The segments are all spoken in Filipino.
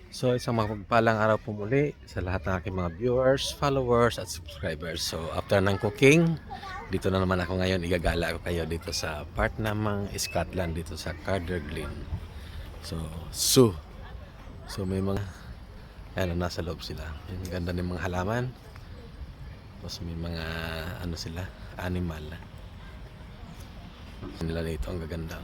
So isang mapagpalang araw po muli sa lahat ng aking mga viewers, followers at subscribers. So after ng cooking, dito na naman ako ngayon. Igagala ko kayo dito sa part namang Scotland, dito sa Carderglin. So zoo. So may mga ayan, nasa loob sila. Yung ganda ng mga halaman. Tapos may mga ano sila, animal. Nila dito ang gaganda.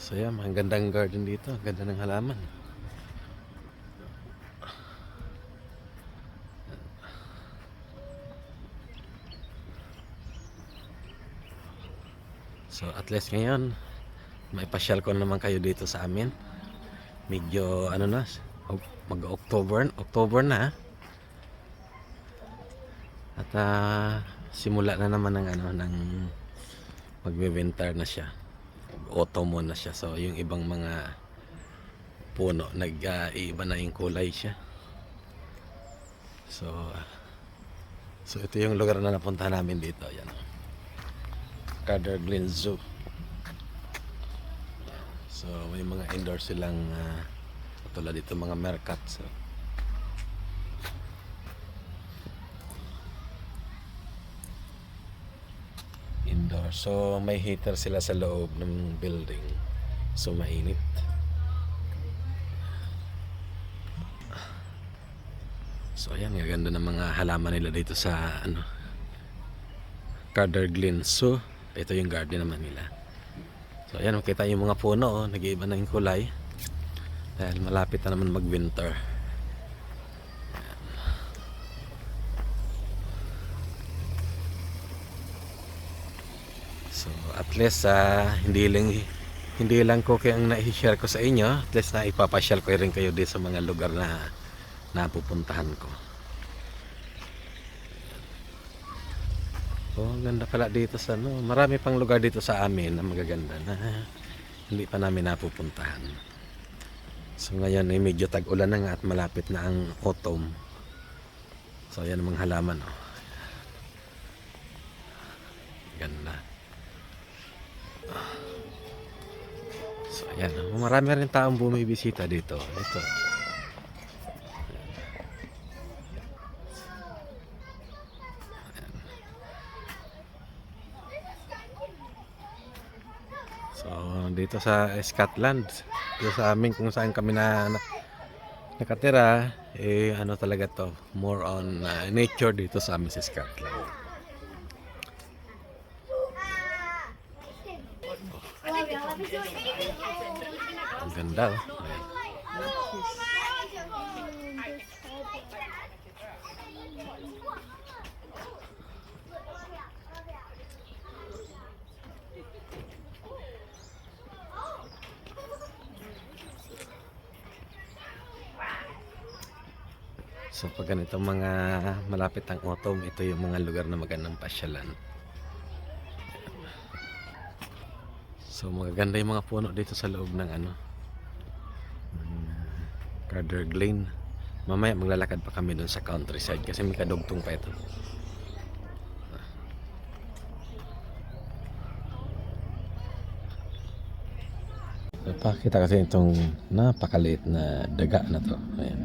So yan, ang gandang garden dito. Ang ganda ng halaman. So at least ngayon, may pasyal ko naman kayo dito sa amin. Medyo ano na, October na. At simula na naman ng ano ng magwe-winter na siya. Autumn na siya. So yung ibang mga puno nag-iiba na yung kulay siya. So ito yung lugar na napunta namin dito. Yan. Carderglin Zoo. So may mga indoor silang tulad dito mga meerkat. So indoor. So may heater sila sa loob ng building. So mainit. So ayan, gaganda ng mga halaman nila dito sa ano Carderglin. So ito yung garden naman nila. So ayan, makita yung mga puno, oh, nag-iiba na yung kulay. Dahil malapit na naman mag-winter. So at least hindi lang ko kaya ang na-share ko sa inyo, at least na ipapasyal ko rin kayo dito sa mga lugar na napupuntahan ko. Oh, ganda pala dito sa ano. Marami pang lugar dito sa amin na magaganda na hindi pa namin napupuntahan. So ngayon ay medyo tag-ulan na nga at malapit na ang autumn. So ayan ang mga halaman, oh. Ganda. So ayan, oh. Marami rin taong bumibisita dito. Ito. So dito sa Scotland, dito sa amin kung saan kami nakatira, ano talaga to, more on nature dito sa amin sa Scotland. Ang ganda, oh. Ayan. So pag ganito mga malapit ang autumn, ito yung mga lugar na magandang pasyalan. So magaganda yung mga puno dito sa loob ng ano Carderglin. Mamaya maglalakad pa kami doon sa countryside kasi may kadugtong pa ito. Pakita kasi itong napakaliit na daga na to. Ayan.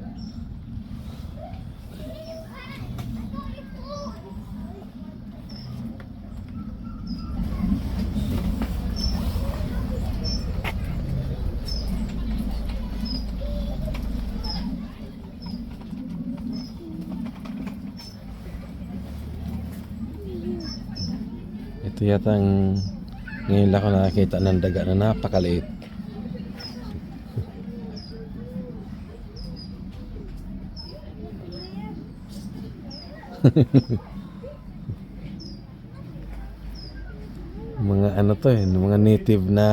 Ito yata ang ngayon lang ako nakakita ng daga na napakaliit. Mga ano to mga native na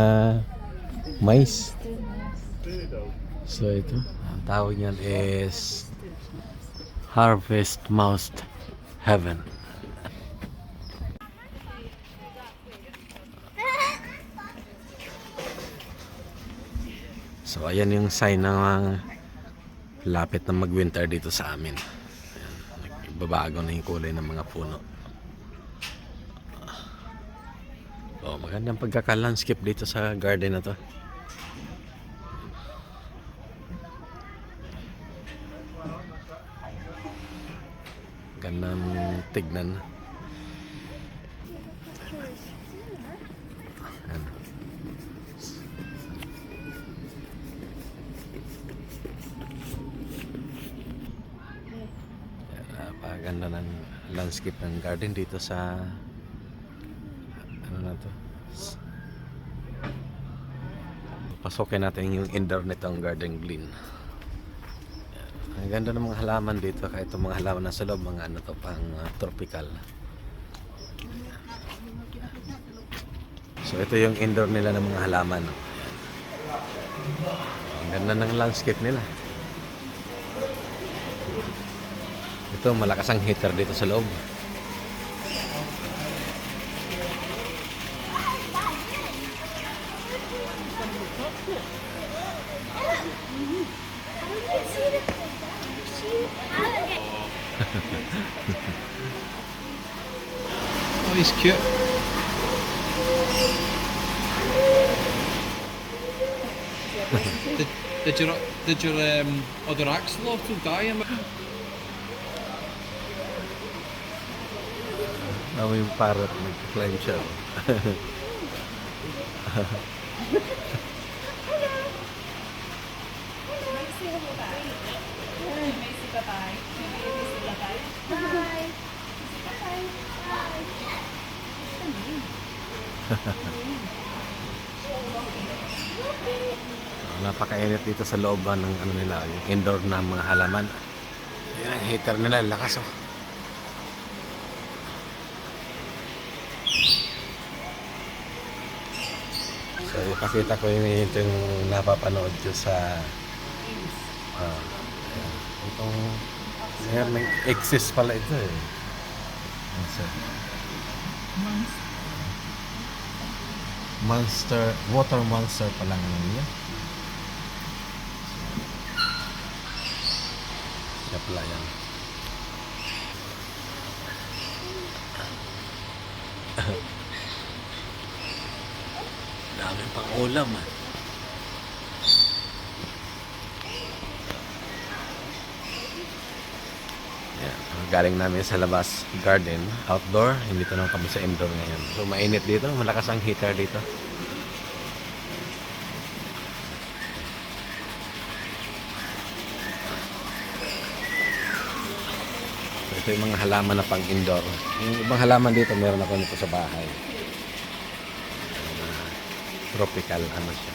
mais. So ito, ang tawag niyan is Harvest Mouse Heaven. So ayan yung sign ng lapit na mag-winter dito sa amin. Ayan, nagbabago na yung kulay ng mga puno. Oh, magandang pagkaka-landscape dito sa garden na to. Gandang tignan. Ayan. Napakaganda ng landscape ng garden dito sa ano na to. Pasokin natin yung indoor nitong garden green. Ang ganda ng mga halaman dito, kahit itong mga halaman nasa loob, mga ano to, pang tropical. So ito yung indoor nila ng mga halaman. Ang ganda ng landscape nila. Ito, malakas ang heater dito sa loob. Oh, he's cute. did your other axolotl die? Ako yung parrot, nag-climb siya. Napakainit dito sa looban ng ano nila, yung indoor na mga halaman. Yan ang heater nila, lakas oh. So ipakita ko yung napapanood ko sa itong may exist pala ito eh. Monster, water monster pala ng niya. Siya pala yan. Daming pang ulam ah. Galing namin sa labas garden, outdoor, hindi ko naman kami sa indoor ngayon. So mainit dito, malakas ang heater dito. So, ito yung mga halaman na pang indoor. Yung ibang halaman dito, meron ako nito sa bahay. Tropical, ano siya.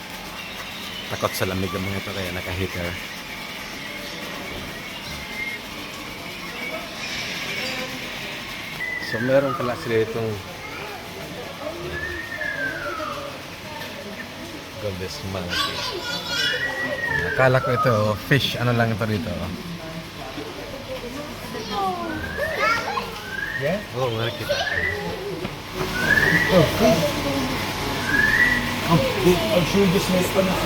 Takot sa lamig ang mga ito, kaya naka-heater. So meron pala sila itong Goldest monkey. Akala ko ito fish, ano lang ito dito. Yeah? Oo, nga kita. I'm sure this makes fun of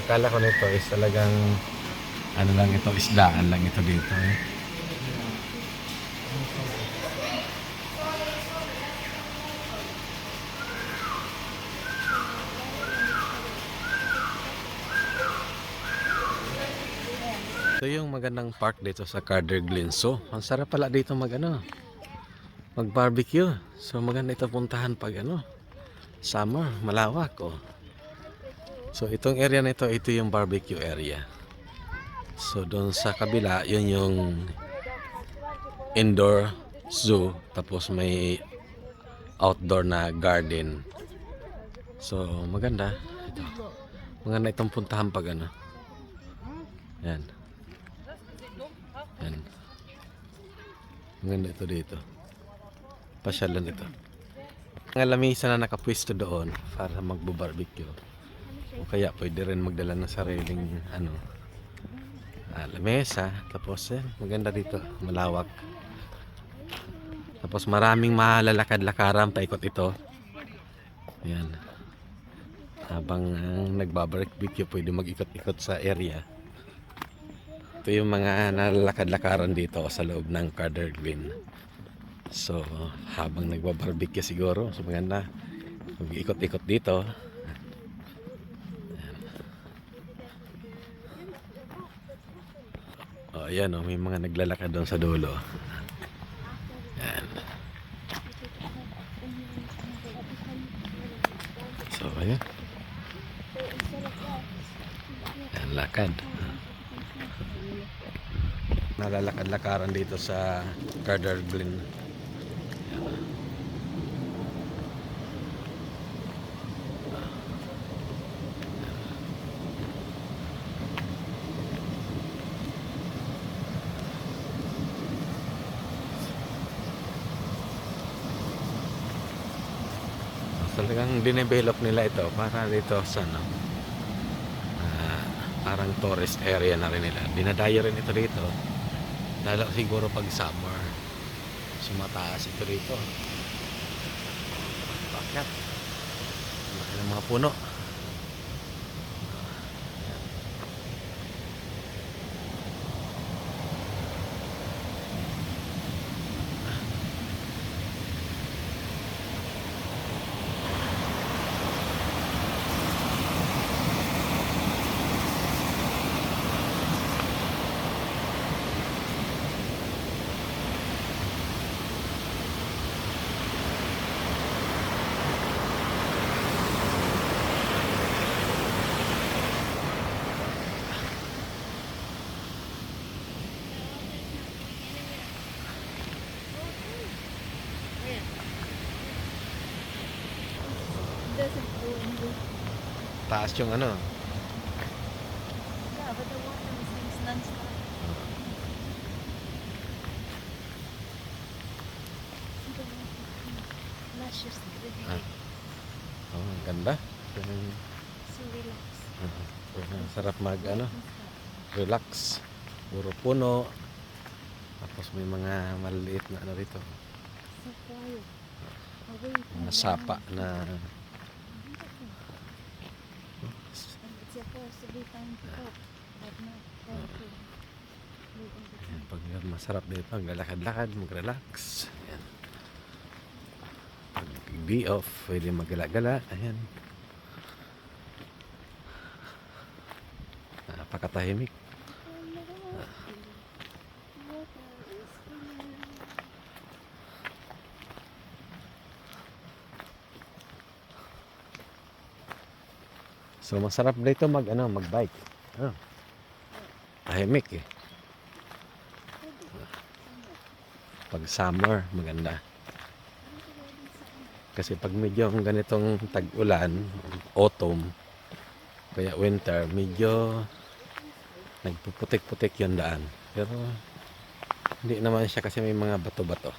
Akala ko nito is talagang ano lang ito, isdaan lang ito dito eh. Ito yung magandang park dito sa Carder Glenso. Ang sarap pala dito mag-barbecue. So maganda ito puntahan pag summer, malawak oh. So itong area na ito yung barbecue area. So doon sa kabila, yun yung indoor zoo, tapos may outdoor na garden. So maganda ito. Maganda itong puntahan pag Yan. Yan. Maganda ito dito. Pasyalan ito. Mga lamisa na nakapwesto doon para magbo-barbecue. O kaya pwede rin magdala ng sariling lamesa. Tapos maganda dito, malawak. Tapos maraming malalakad-lakaran paikot ito. Ayan. Habang nagbabarbecue, pwede mag-ikot-ikot sa area. Ito yung mga nalalakad-lakaran dito sa loob ng Carter Green. So, habang nagbabarbecue siguro, so maganda mag-ikot-ikot dito. Oh, ayan oh, may mga naglalakad doon sa dulo. Ayan. So, ayan. Ayan, lakad. Nalalakad-lakaran dito sa Carter Green. Talagang dinevelop nila ito para dito sa parang tourist area na rin nila. Dinadayo rin ito dito. Lalo siguro pag summer. Sumataas ito dito. Bakit? Laki ng mga puno. Doesn't go in the... Taas yung ano. Yeah, but the water is non-stop. Luscious green. Ah. Oh, ang ganda. So relax. Sarap mag ano, relax. Puro puno. Tapos may mga maliliit na ano rito. So quiet. Away from Mga sapa na And it's supposed to be time to talk, but not time to live in the Ayan, pag masarap dito, maglalakad-lakad, mag-relax. Ayan. Pag day off, pwede maggala-gala. Ayan. Napakatahimik. So masarap dito mag-bike. Ah. Tahimik eh. Pag summer, maganda. Kasi pag medyo ganitong tag-ulan, autumn, kaya winter, medyo nagpuputik-putik yung daan. Pero hindi naman siya kasi may mga bato-bato.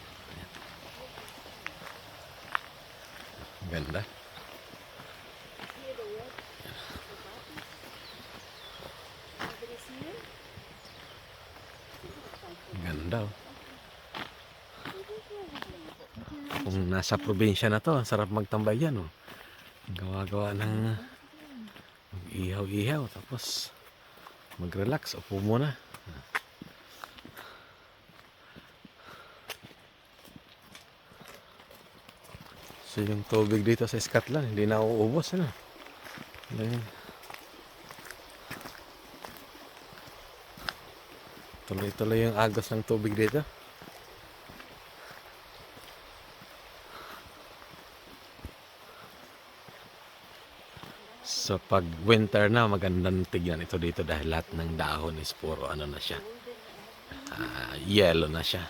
Ganda. Ganda oh. Kung nasa probinsya na to, ang sarap magtambay yan oh. Gawa-gawa ng mag-ihaw-ihaw tapos mag-relax, upo muna. So yung tubig dito sa Scotland hindi na uubos ano. Ayan. Tuloy-tuloy yung agos ng tubig dito. So pag winter na, magandang tignan ito dito dahil lahat ng dahon is puro ano na siya. Yellow na siya.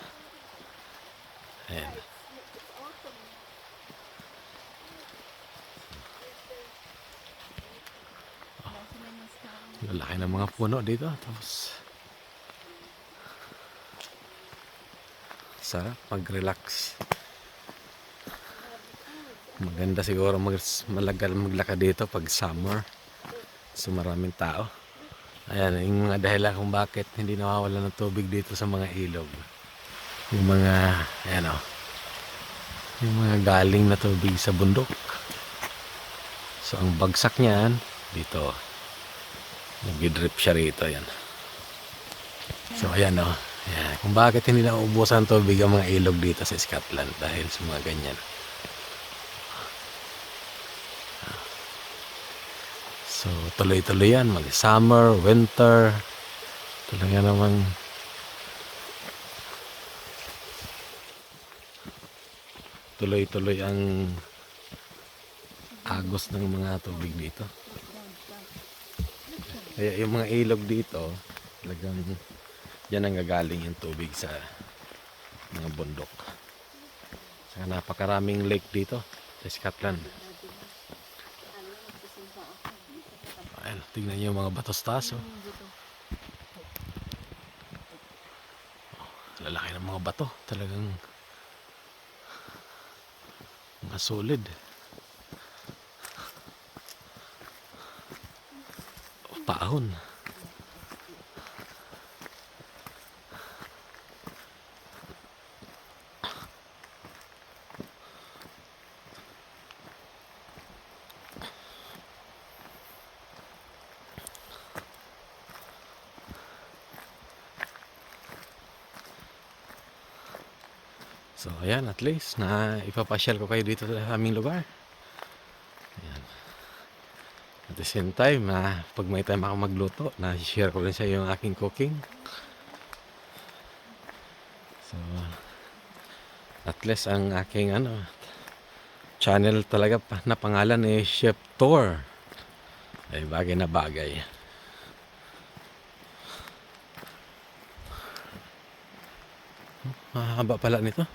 Ayan. Lalaki ng mga puno dito. Tapos sarap mag-relax. Maganda siguro maglakad dito pag summer. So maraming tao. Ayan, yung mga dahilan kung bakit hindi nawawala ng tubig dito sa mga ilog. Yung mga, ayan o. Yung mga galing na tubig sa bundok. So ang bagsak niyan dito. Nag-drip siya rito, yan. So ayan oh. Ayan. Kung bakit hindi na ubusan tubig ang mga ilog dito sa Scotland dahil sa mga ganyan. So tuloy-tuloy yan, mag-summer, winter. Talaga namang tuloy-tuloy ang agos ng mga tubig dito. Kaya yung mga ilog dito, talagang yan ang gagaling yung tubig sa mga bundok. Saka napakaraming lake dito sa Scotland. Ayan, tignan niyo yung mga batos taas. Oh. Lalaki ng mga bato. Talagang mga solid. Paahon. So ayan, at least na ipapasyal ko kayo dito sa aming lugar. Ayan. At the same time, pag may time ako magluto, na-share ko rin sa iyo yung aking cooking. So at least ang aking channel talaga na pangalan ay Chef Tour. Ay bagay na bagay. Mahaba pala nito.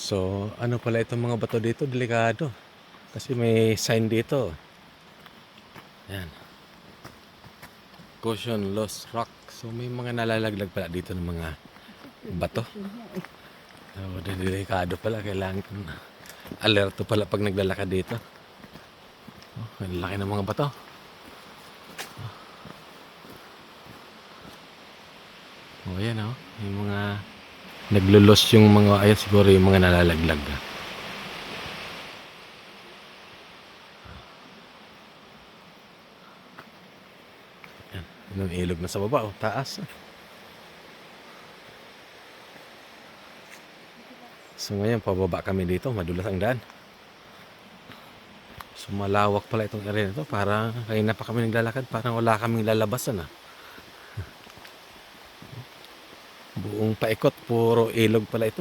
So, ano pala itong mga bato dito? Delikado. Kasi may sign dito. Ayan. Caution, lost rock. So, may mga nalalaglag pala dito ng mga bato. So, delikado pala. Kailangan alerto pala pag naglalakad dito. Oh, ang laki ng mga bato. Oh, ayan oh. Yung mga naglulos yung mga, ayan siguro yung mga nalalaglag. Ayan, yung ilog na sa baba, oh, taas. So ngayon, pababa kami dito, madulas ang daan. So malawak pala itong area nito, parang kanina pa kami naglalakad, parang wala kaming lalabasan Buong paikot, puro ilog pala ito.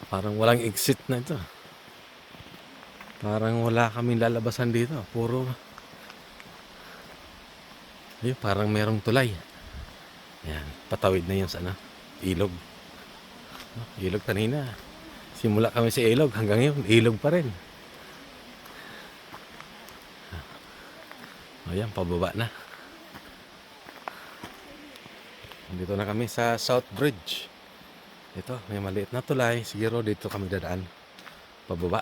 Parang walang exit na ito. Parang wala kaming lalabasan dito. Puro ayun, parang merong tulay. Yan, patawid na yun sa ilog. Ilog kanina. Simula kami sa ilog, hanggang ngayon, ilog pa rin. Ayan, pababa na. Dito na kami sa South Bridge. Ito, may maliit na tulay. Siguro dito kami dadaan. Pababa.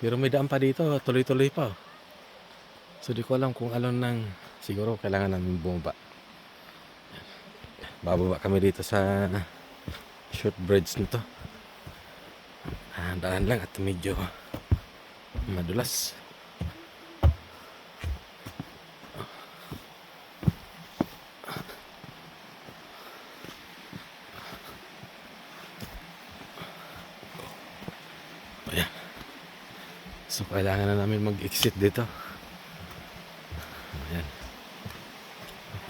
Pero may daan pa dito, tuloy-tuloy pa. So di ko alam kung alon nang siguro kailangan namin bumaba. Bababa kami dito sa short bridge nito. Daan lang at medyo madulas. Ayan. So kailangan na namin mag-exit dito. Ayan.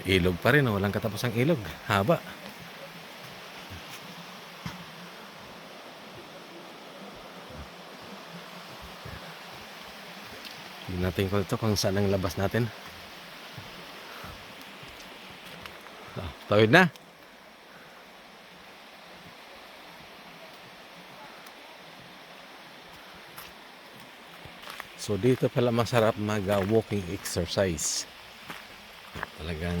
Ilog pa rin, walang katapusang ilog. Haba. Hindi natin kung ito kung saan ang labas natin. Tawid na. So dito pala masarap mag-walking exercise. Talagang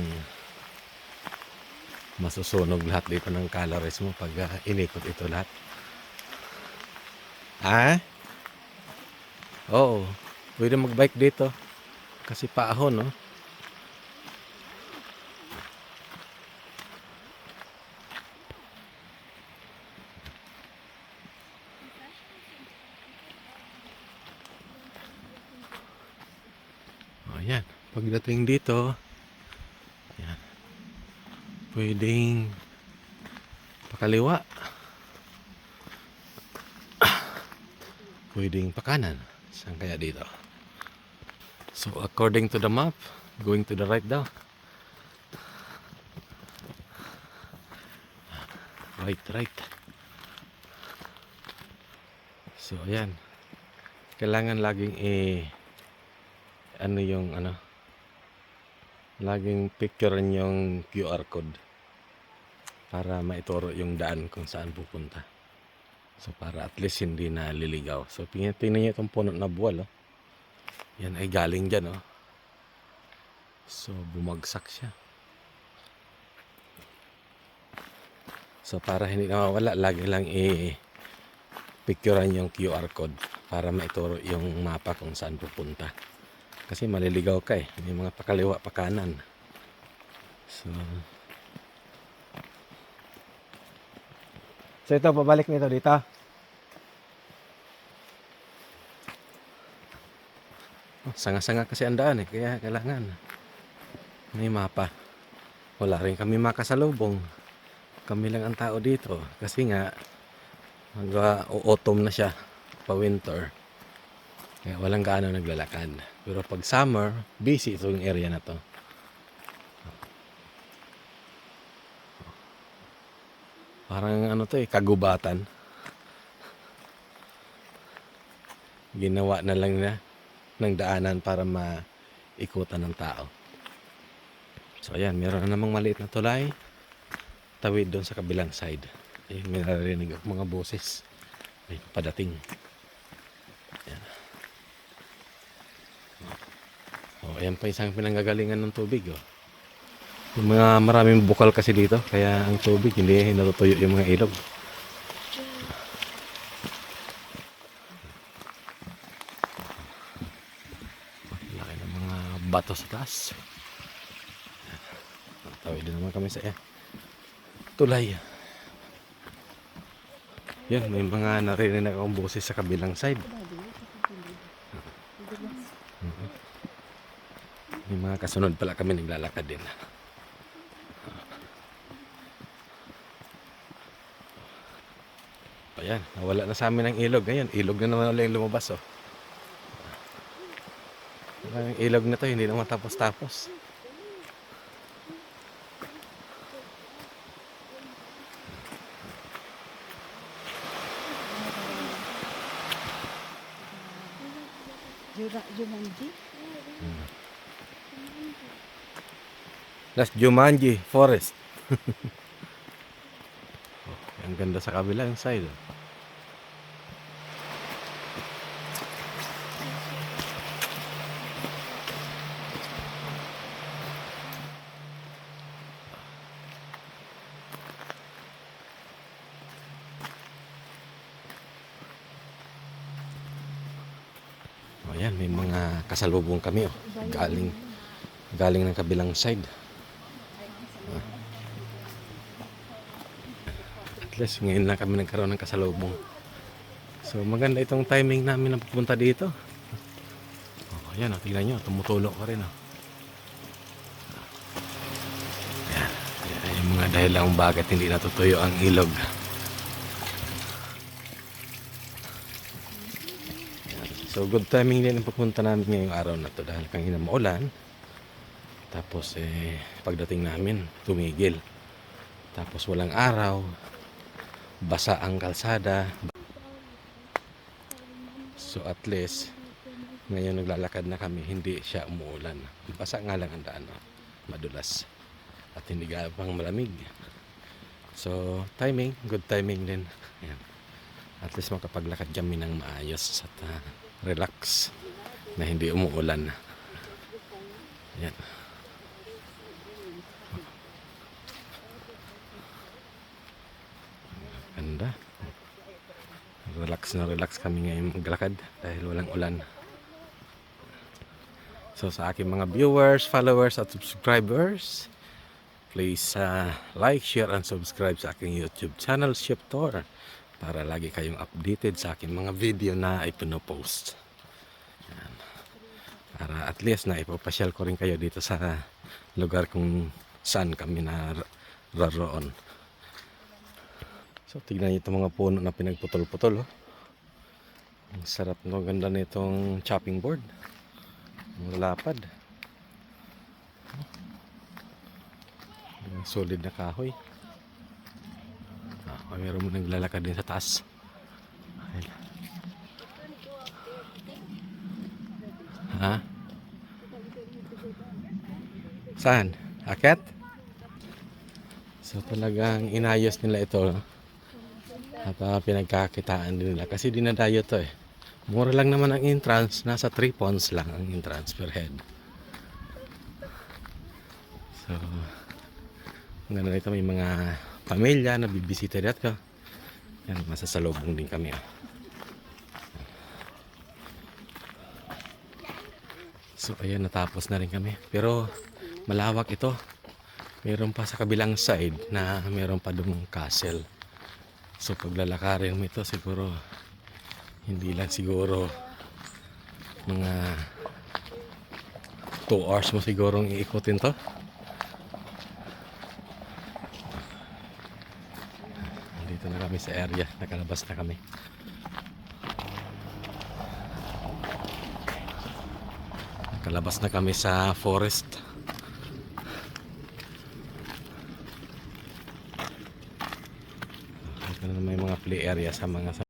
masusunog lahat dito ng calories mo pag inikot ito lahat. Oo. Pwede mag-bike dito. Kasi paahon, no? Ayan, pagdating dito, ayan, pwedeng pakaliwa, pwedeng pakanan. Saan kaya dito? So according to the map, going to the right daw. Right. So ayan, kailangan laging laging picturean yung QR code para maituro yung daan kung saan pupunta. So para at least hindi na liligaw. So tingnan niyo itong puno na buwal, oh. Yan ay galing dyan, oh. So bumagsak siya. So para hindi na mawala, lagi lang picturean yung QR code para maituro yung mapa kung saan pupunta. Kasi maliligaw ka eh. May mga pakaliwa, pakanan. So ito, pabalik nito dito. Sanga-sanga kasi ang daan eh. Kaya kailangan may mapa. Wala rin kami makasalubong. Kami lang ang tao dito. Kasi nga autumn na siya, pa winter, kaya walang gaano naglalakad. Pero pag summer, busy ito yung area na to. Parang kagubatan. Ginawa na lang na ng daanan para maikutan ng tao. So ayan, meron na namang maliit na tulay tawid doon sa kabilang side. Ayun, may narinig ako mga boses. Ay, padating. Ayan. Ayan pa isang pinanggagalingan ng tubig, oh. Yung mga maraming bukal kasi dito, kaya ang tubig hindi natutuyo yung mga ilog. Laki ng mga bato sa taas. Tawid din naman kami sa tulay. Yan, may mga narinig akong boses sa kabilang side. May mga kasunod pala kami naglalakad din. Ayan, nawala na sa amin ang ilog. Ayan, ilog na naman ulit yung lumabas, oh. Ang ilog na to, hindi naman tapos-tapos. Jumanji? That's Jumanji Forest. Ang ganda sa kabila yung side. Ayan, may mga kasalubong kami, oh. Galing ng kabilang side. At least ngayon lang kami nagkaroon ng kasalubong. So maganda itong timing namin na pupunta dito. Ayan, oh, tingnan nyo, tumutulong ka rin, oh. Ayan, yung mga dahilan kung bakit hindi natutuyo ang ilog. So good timing din ang pagpunta namin ngayong araw na to dahil kanina maulan. Tapos pagdating namin tumigil. Tapos walang araw. Basa ang kalsada. So at least ngayon naglalakad na kami, hindi siya umuulan. Basa nga lang ang daan, no? Madulas. At hindi pang malamig. So timing, good timing din. Ayan. At least makapaglakad kami ng maayos at relax na hindi umuulan. Yan. Ganda. Relax na relax kami ngayon maglakad dahil walang ulan. So sa aking mga viewers, followers at subscribers, please like, share and subscribe sa aking YouTube channel Shiptor para lagi kayong updated sa aking mga video na ipinopost. Yan. Para at least na ipapasyal ko rin kayo dito sa lugar kung saan kami naroon. So tignan niyo itong mga puno na pinagputol-putol. Oh. Ang sarap, no? Ganda na itong chopping board. Ang lapad. Ang solid na kahoy. Mayroon mo naglalakad din sa taas. Ayun. Ha? Saan? Akyat? So talagang inayos nila ito. No? At pinagkakitaan din nila. Kasi dinadayo to eh. Mura lang naman ang entrance. Nasa 3 pounds lang ang entrance per head. So, ganda na ito. May mga pamilya na bibisita dito. Yan, masasalubong din kami. Ah. So, ayan, natapos na rin kami. Pero, malawak ito. Meron pa sa kabilang side na meron pa dumong castle. So paglalakarin mo ito siguro hindi lang siguro mga 2 hours mo sigurong iikutin to. Dito na kami sa area, nakalabas na kami. Nakalabas na kami sa forest. May mga play area sa mga